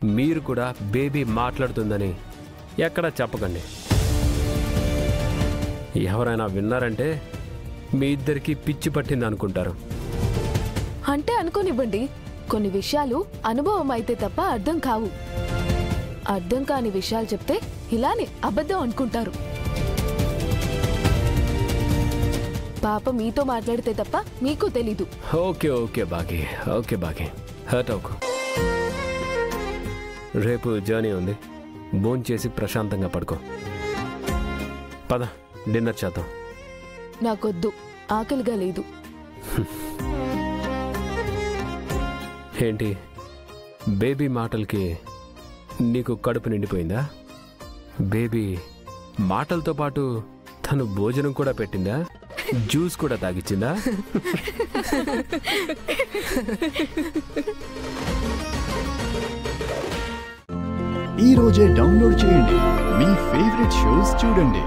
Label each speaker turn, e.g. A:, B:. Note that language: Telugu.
A: మీరు కూడా బేబీ మాట్లాడుతుందని ఎక్కడా చెప్పకండి. ఎవరైనా విన్నారంటే మీ ఇద్దరికి పిచ్చి పట్టింది అనుకుంటారు.
B: అంటే అనుకోనివ్వండి, కొన్ని విషయాలు అనుభవం అయితే తప్ప అర్థం కావు. అర్థం కాని విషయాలు చెప్తే ఇలానే అబద్ధం అనుకుంటారు. పాప మీతో మాట్లాడితే తప్ప మీకు తెలీదు.
A: ఓకే ఓకే బాగి, ఓకే బాగి, హర్ట్ అవుకు. రేపు జర్నీ ఉంది, భోంచేసి ప్రశాంతంగా పడుకో. పద, డిన్నర్ చేద్దాం.
B: నాకొద్దు, ఆకలిగా లేదు.
A: ఏంటి, బేబీ మాటలకి నీకు కడుపు నిండిపోయిందా? బేబీ మాటలతో పాటు తను భోజనం కూడా పెట్టిందా? జ్యూస్ కూడా తాగిచ్చిందా?
C: ఈ రోజే డౌన్లోడ్ చేయండి, మీ ఫేవరెట్ షోస్ చూడండి.